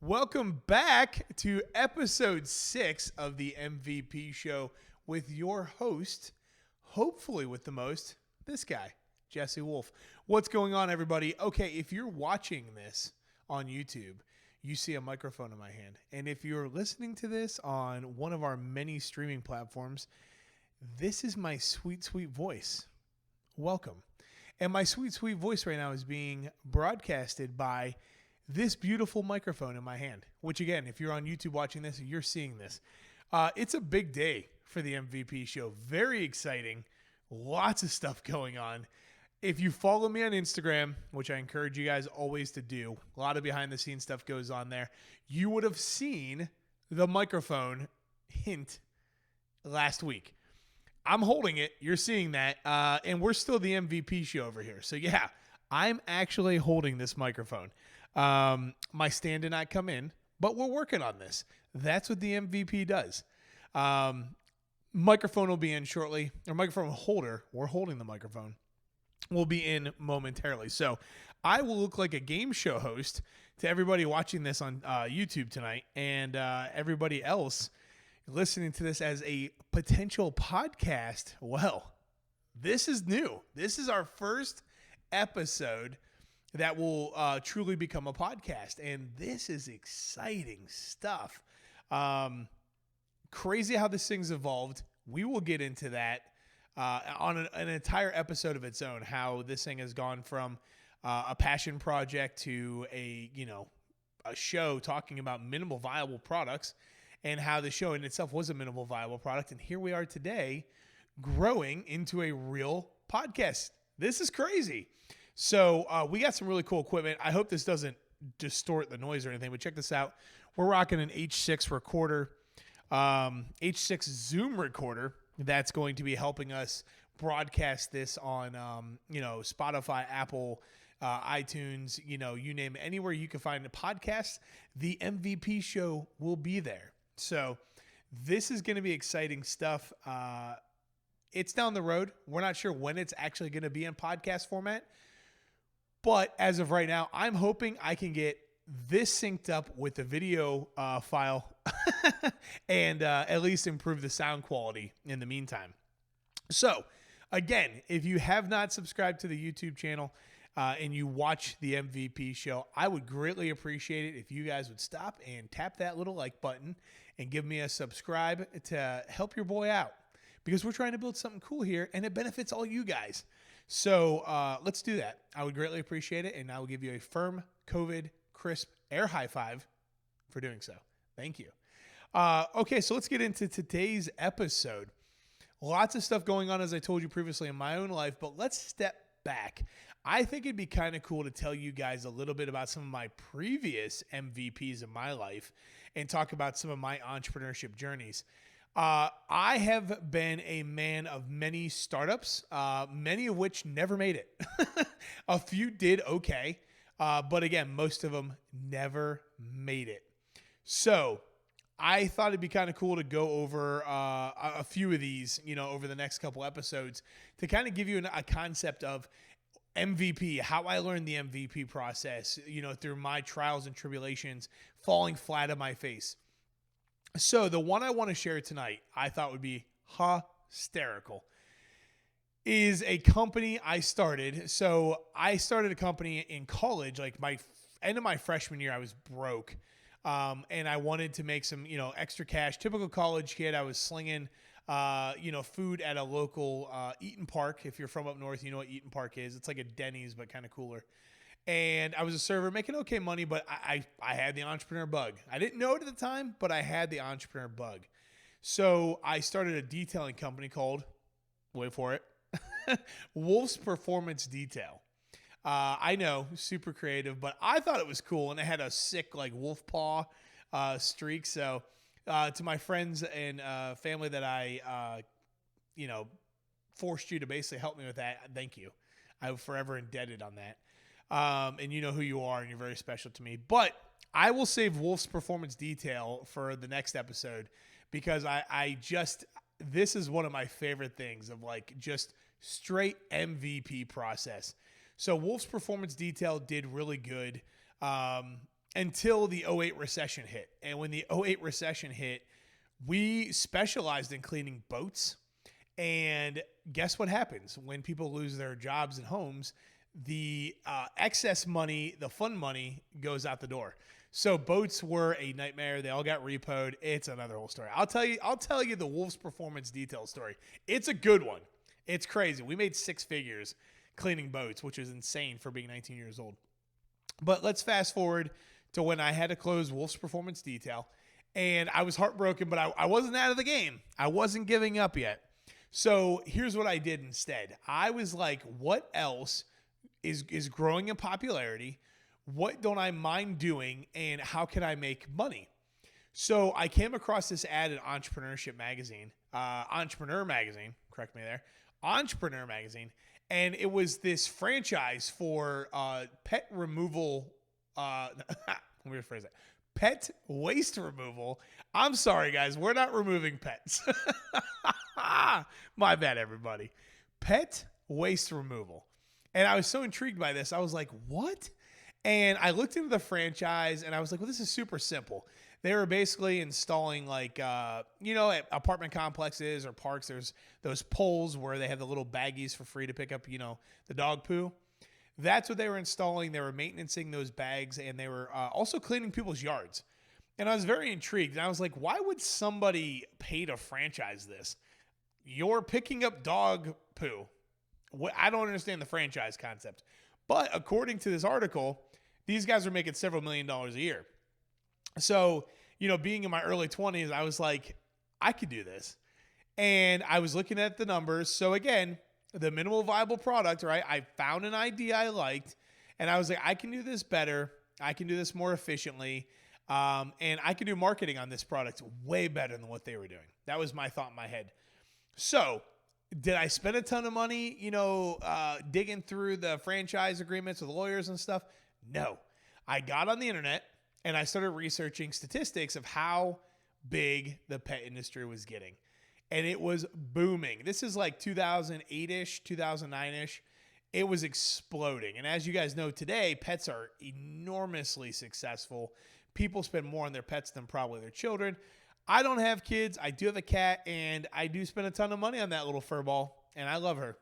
Welcome back to episode 6 of the MVP show with your host, hopefully with the most, this guy, Jesse Wolfe. What's going on, everybody? Okay, if you're watching this on YouTube, you see a microphone in my hand. And if you're listening to this on one of our many streaming platforms, this is my sweet, sweet voice. Welcome. And my sweet, sweet voice right now is being broadcasted by this beautiful microphone in my hand, which again, if you're on YouTube watching this, you're seeing this. It's a big day for the MVP show. Very exciting. Lots of stuff going on. If you follow me on Instagram, which I encourage you guys always to do, a lot of behind the scenes stuff goes on there. You would have seen the microphone hint last week. I'm holding it. You're seeing that. And we're still the MVP show over here. So yeah, I'm actually holding this microphone. My stand did not come in, but we're working on this. That's what the MVP does. Microphone will be in shortly, or microphone holder. We're holding the microphone. Will be in momentarily. So I will look like a game show host to everybody watching this on YouTube tonight, and everybody else listening to this as a potential podcast. Well, this is new. This is our first episode that will truly become a podcast. And this is exciting stuff. Crazy how this thing's evolved. We will get into that on an entire episode of its own, how this thing has gone from a passion project to a show talking about minimal viable products, and how the show in itself was a minimal viable product. And here we are today growing into a real podcast. This is crazy. So we got some really cool equipment. I hope this doesn't distort the noise or anything, but check this out. We're rocking an H6 recorder, H6 Zoom recorder that's going to be helping us broadcast this on, Spotify, Apple, iTunes, you name it. Anywhere you can find a podcast, the MVP show will be there. So this is going to be exciting stuff. It's down the road. We're not sure when it's actually going to be in podcast format. But as of right now, I'm hoping I can get this synced up with the video file and at least improve the sound quality in the meantime. So, again, if you have not subscribed to the YouTube channel and you watch the MVP show, I would greatly appreciate it if you guys would stop and tap that little like button and give me a subscribe to help your boy out, because we're trying to build something cool here and it benefits all you guys. So let's do that. I would greatly appreciate it, and I will give you a firm COVID crisp air high five for doing so. Thank you. Okay, so let's get into today's episode. Lots of stuff going on, as I told you previously, in my own life, but let's step back. I think it'd be kind of cool to tell you guys a little bit about some of my previous MVPs in my life and talk about some of my entrepreneurship journeys. I have been a man of many startups, many of which never made it. A few did okay, but again, most of them never made it. So I thought it'd be kind of cool to go over a few of these, over the next couple episodes to kind of give you a concept of MVP, how I learned the MVP process, through my trials and tribulations, falling flat on my face. So the one I want to share tonight, I thought would be hysterical, is a company I started. So I started a company in college, like end of my freshman year. I was broke, and I wanted to make some, extra cash. Typical college kid. I was slinging, food at a local Eaton Park. If you're from up north, you know what Eaton Park is. It's like a Denny's, but kind of cooler. And I was a server making okay money, but I had the entrepreneur bug. I didn't know it at the time, but I had the entrepreneur bug. So I started a detailing company called, wait for it, Wolfe's Performance Detail. I know, super creative, but I thought it was cool, and it had a sick wolf paw streak. So to my friends and family that I, forced you to basically help me with that, thank you. I'm forever indebted on that. And you know who you are, and you're very special to me. But I will save Wolfe's Performance Detail for the next episode, because this is one of my favorite things of just straight MVP process. So Wolfe's Performance Detail did really good. until the '08 recession hit. And when the '08 recession hit, we specialized in cleaning boats. And guess what happens when people lose their jobs and homes? The excess money, the fun money, goes out the door. So boats were a nightmare. They all got repoed. It's another whole story. I'll tell you the Wolfe's performance detail story. It's a good one. It's crazy. We made 6 figures cleaning boats, which is insane for being 19 years old. But let's fast forward to when I had to close Wolfe's performance detail. And I was heartbroken, but I wasn't out of the game. I wasn't giving up yet. So here's what I did instead. I was like, what else is growing in popularity? What don't I mind doing, and how can I make money? So I came across this ad in Entrepreneur Magazine, and it was this franchise for pet removal. Let me rephrase that. Pet waste removal. I'm sorry, guys. We're not removing pets. My bad, everybody. Pet waste removal. And I was so intrigued by this. I was like, what? And I looked into the franchise, and I was like, well, this is super simple. They were basically installing, like, at apartment complexes or parks, there's those poles where they have the little baggies for free to pick up, the dog poo. That's what they were installing. They were maintaining those bags, and they were also cleaning people's yards. And I was very intrigued. And I was like, why would somebody pay to franchise this? You're picking up dog poo. I don't understand the franchise concept. But according to this article, these guys are making several $1 million a year. So, being in my early 20s, I was like, I could do this. And I was looking at the numbers. So again, the minimal viable product, right? I found an idea I liked, and I was like, I can do this better. I can do this more efficiently. And I can do marketing on this product way better than what they were doing. That was my thought in my head. So did I spend a ton of money, digging through the franchise agreements with lawyers and stuff? No. I got on the internet and I started researching statistics of how big the pet industry was getting. And it was booming. This is like 2008-ish, 2009-ish. It was exploding. And as you guys know today, pets are enormously successful. People spend more on their pets than probably their children. I don't have kids. I do have a cat, and I do spend a ton of money on that little fur ball, and I love her.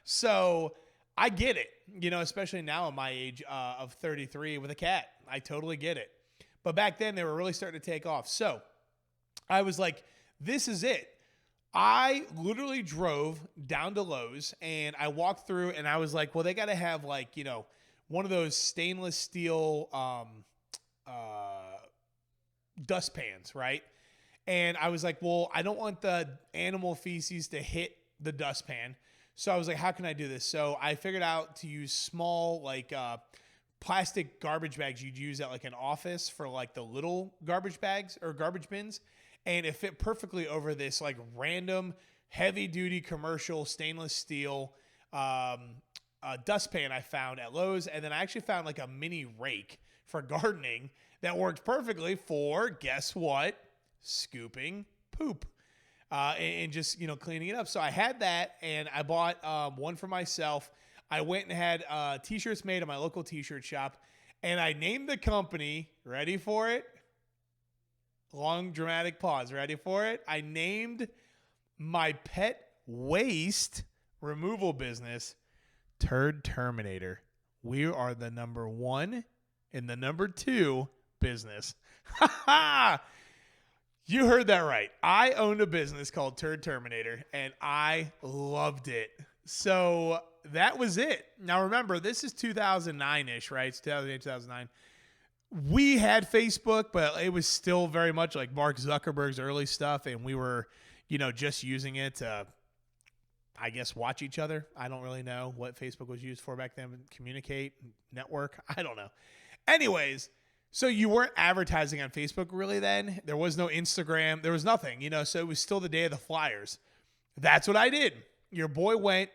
So I get it, especially now at my age of 33 with a cat. I totally get it. But back then, they were really starting to take off. So I was like, this is it. I literally drove down to Lowe's, and I walked through, and I was like, well, they got to have one of those stainless steel dustpans, right? And I was like, well, I don't want the animal feces to hit the dustpan. So I was like, how can I do this? So I figured out to use small, plastic garbage bags you'd use at an office for the little garbage bags or garbage bins. And it fit perfectly over this random heavy duty commercial stainless steel dustpan I found at Lowe's. And then I actually found a mini rake for gardening that worked perfectly for, guess what? Scooping poop and just, cleaning it up. So I had that, and I bought one for myself. I went and had t-shirts made at my local t-shirt shop, and I named the company, ready for it? Long dramatic pause. Ready for it? I named my pet waste removal business Turd Terminator. We are the number 1 and the number 2 business. You heard that right. I owned a business called Turd Terminator, and I loved it. So that was it. Now remember, this is 2009-ish, right? It's 2008, 2009. We had Facebook, but it was still very much like Mark Zuckerberg's early stuff, and we were, just using it to, I guess, watch each other. I don't really know what Facebook was used for back then. Communicate, network. I don't know. Anyways, so you weren't advertising on Facebook really then. There was no Instagram. There was nothing, so it was still the day of the flyers. That's what I did. Your boy went,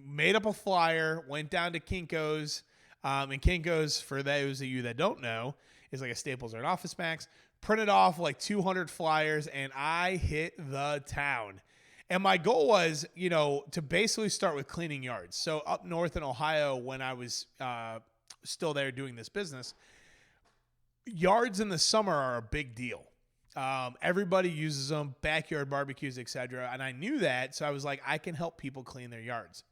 made up a flyer, went down to Kinko's. And Kinko's, for those of you that don't know, is like a Staples or an Office Max. Printed off 200 flyers, and I hit the town. And my goal was, to basically start with cleaning yards. So up north in Ohio, when I was still there doing this business, yards in the summer are a big deal. Everybody uses them, backyard barbecues, etc. And I knew that, so I was like, I can help people clean their yards.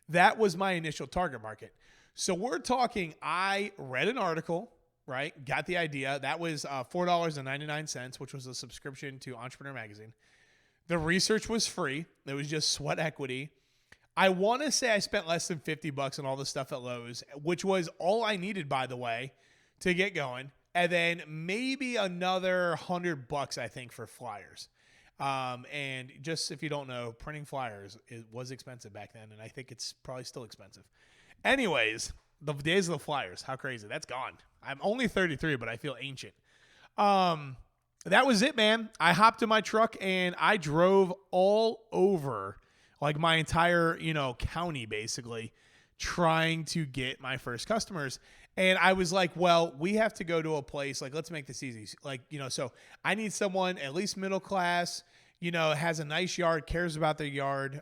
That was my initial target market. So we're talking, I read an article, right? Got the idea. That was $4.99, which was a subscription to Entrepreneur Magazine. The research was free. It was just sweat equity. I want to say I spent less than $50 on all the stuff at Lowe's, which was all I needed, by the way, to get going. And then maybe another $100, I think, for flyers. And just if you don't know, printing flyers was expensive back then, and I think it's probably still expensive. Anyways, the days of the flyers, how crazy. That's gone. I'm only 33, but I feel ancient. That was it, man. I hopped in my truck, and I drove all over, like my entire, county, basically, trying to get my first customers. And I was like, well, we have to go to a place, like, let's make this easy. Like, so I need someone at least middle class, has a nice yard, cares about their yard,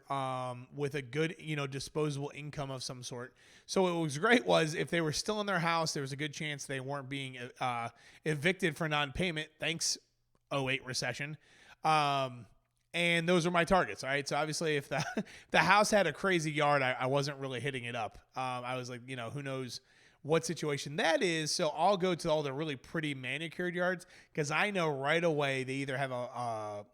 with a good, disposable income of some sort. So what was great was if they were still in their house, there was a good chance they weren't being evicted for non-payment. Thanks, 2008 recession. And those are my targets. All right. So obviously if the house had a crazy yard, I wasn't really hitting it up. I was like, who knows what situation that is. So I'll go to all the really pretty manicured yards because I know right away they either have a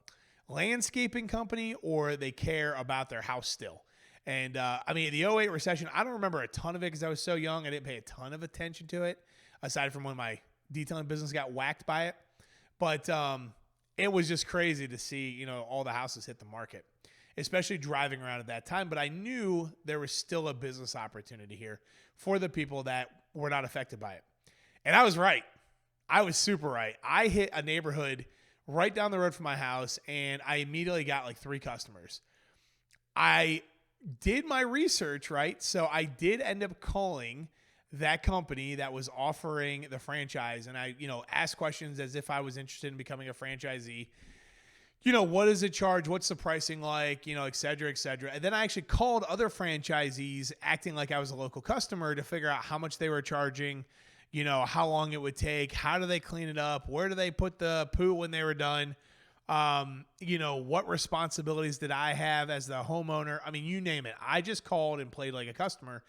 landscaping company or they care about their house still. And the 2008 recession, I don't remember a ton of it because I was so young. I didn't pay a ton of attention to it aside from when my detailing business got whacked by it. But it was just crazy to see, all the houses hit the market, especially driving around at that time. But I knew there was still a business opportunity here for the people that were not affected by it. And I was right. I was super right. I hit a neighborhood right down the road from my house, and I immediately got like 3 customers. I did my research, right? So I did end up calling that company that was offering the franchise. And I, asked questions as if I was interested in becoming a franchisee. What does it charge? What's the pricing like? Et cetera, et cetera. And then I actually called other franchisees acting like I was a local customer to figure out how much they were charging, how long it would take, how do they clean it up? Where do they put the poo when they were done? What responsibilities did I have as the homeowner? I mean, you name it. I just called and played like a customer,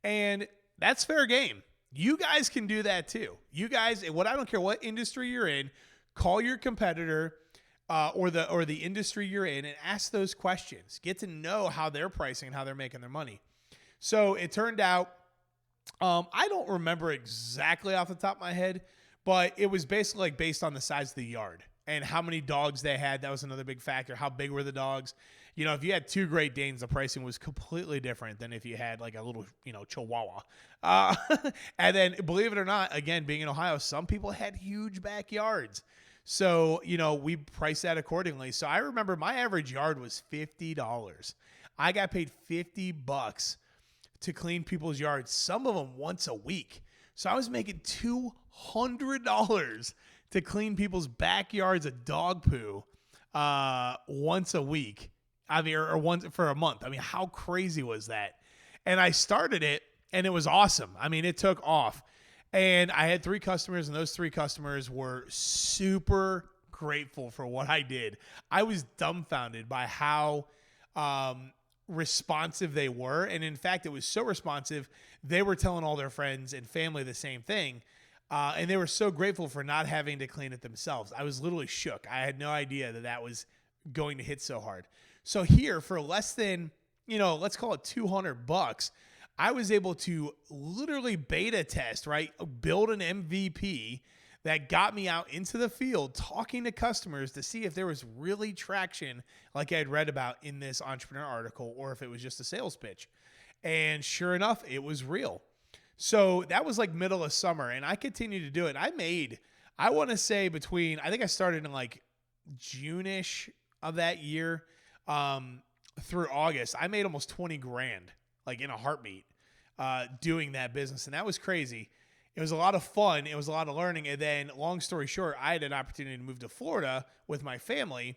and that's fair game. You guys can do that too. You guys, I don't care what industry you're in, call your competitor or the industry you're in and ask those questions. Get to know how they're pricing and how they're making their money. So it turned out, I don't remember exactly off the top of my head, but it was basically like based on the size of the yard and how many dogs they had. That was another big factor. How big were the dogs? If you had 2 Great Danes, the pricing was completely different than if you had like a little, Chihuahua. And then believe it or not, again, being in Ohio, some people had huge backyards. So, we priced that accordingly. So I remember my average yard was $50. I got paid $50 to clean people's yards, some of them once a week. So I was making $200 to clean people's backyards of dog poo once a week. Or once for a month. How crazy was that? And I started it, and it was awesome. It took off. And I had 3 customers, and those 3 customers were super grateful for what I did. I was dumbfounded by how responsive they were. And in fact, it was so responsive, they were telling all their friends and family the same thing. And they were so grateful for not having to clean it themselves. I was literally shook. I had no idea that was going to hit so hard. So here, for less than, let's call it $200, I was able to literally beta test, right? Build an MVP that got me out into the field talking to customers to see if there was really traction like I had read about in this entrepreneur article or if it was just a sales pitch. And sure enough, it was real. So that was like middle of summer, and I continued to do it. I want to say I think I started in like June-ish of that year. Through August, I made almost 20 grand, like in a heartbeat, doing that business. And that was crazy. It was a lot of fun. It was a lot of learning. And then long story short, I had an opportunity to move to Florida with my family.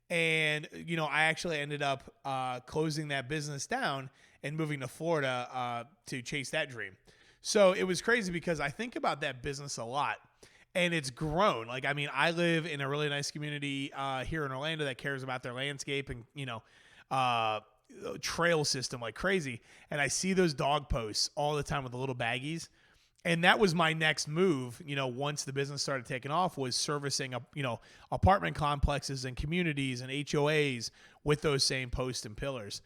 And, I actually ended up, closing that business down and moving to Florida, to chase that dream. So it was crazy because I think about that business a lot. And it's grown. Like, I mean, I live in a really nice community here in Orlando that cares about their landscape and, trail system like crazy. And I see those dog posts all the time with the little baggies. And that was my next move, once the business started taking off, was servicing, apartment complexes and communities and HOAs with those same posts and pillars.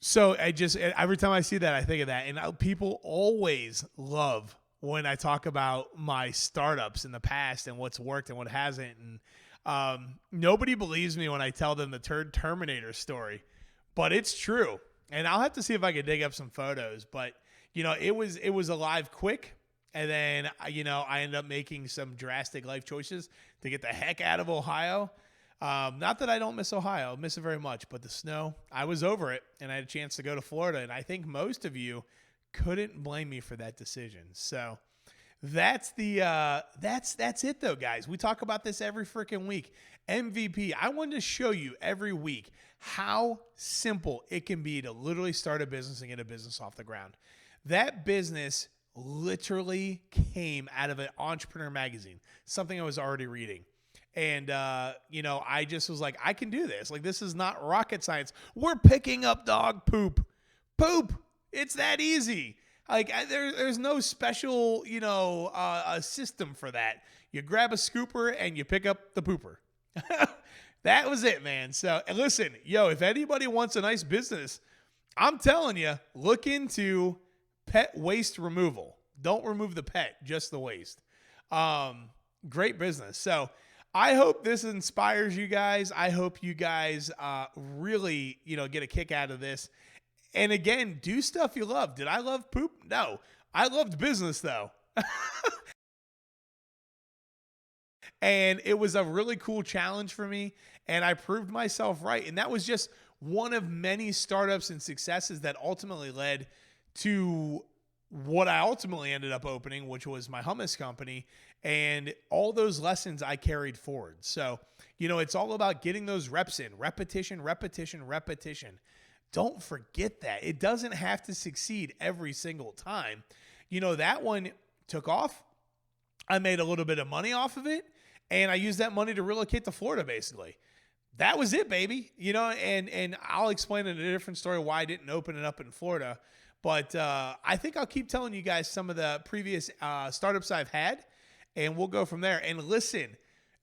So every time I see that, I think of that. And people always love when I talk about my startups in the past and what's worked and what hasn't. And nobody believes me when I tell them the Terminator story, but it's true. And I'll have to see if I can dig up some photos, but it was alive quick. And then, I ended up making some drastic life choices to get the heck out of Ohio. Not that I don't miss Ohio, I miss it very much, but the snow, I was over it, and I had a chance to go to Florida. And I think most of you couldn't blame me for that decision. So that's it though, guys. We talk about this every freaking week. MVP. I wanted to show you every week how simple it can be to literally start a business and get a business off the ground. That business literally came out of an entrepreneur magazine, something I was already reading. And, I just was like, I can do this. Like, this is not rocket science. We're picking up dog poop. It's that easy. Like, there's no special, a system for that. You grab a scooper and you pick up the pooper. That was it, man. So, and listen, if anybody wants a nice business, I'm telling you, look into pet waste removal. Don't remove the pet, just the waste. Great business. So I hope this inspires you guys. I hope you guys really, get a kick out of this. And again, do stuff you love. Did I love poop? No. I loved business, though. And it was a really cool challenge for me. And I proved myself right. And that was just one of many startups and successes that ultimately led to what I ultimately ended up opening, which was my hummus company. And all those lessons I carried forward. So, it's all about getting those reps in. Repetition. Don't forget that. It doesn't have to succeed every single time. That one took off. I made a little bit of money off of it, and I used that money to relocate to Florida, basically. That was it, baby. And I'll explain in a different story why I didn't open it up in Florida. But I think I'll keep telling you guys some of the previous startups I've had, and we'll go from there. And listen,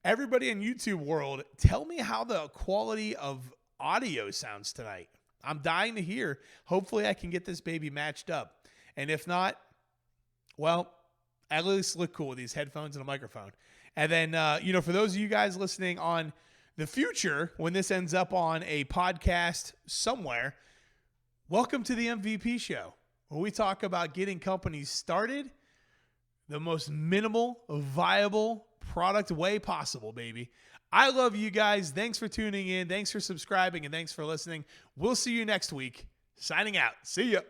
everybody in YouTube world, tell me how the quality of audio sounds tonight. I'm dying to hear. Hopefully I can get this baby matched up. And if not, well, at least look cool with these headphones and a microphone. And then, for those of you guys listening on the future, when this ends up on a podcast somewhere, welcome to the MVP show, where we talk about getting companies started the most minimal, viable product way possible, baby. I love you guys. Thanks for tuning in. Thanks for subscribing, and thanks for listening. We'll see you next week. Signing out. See ya.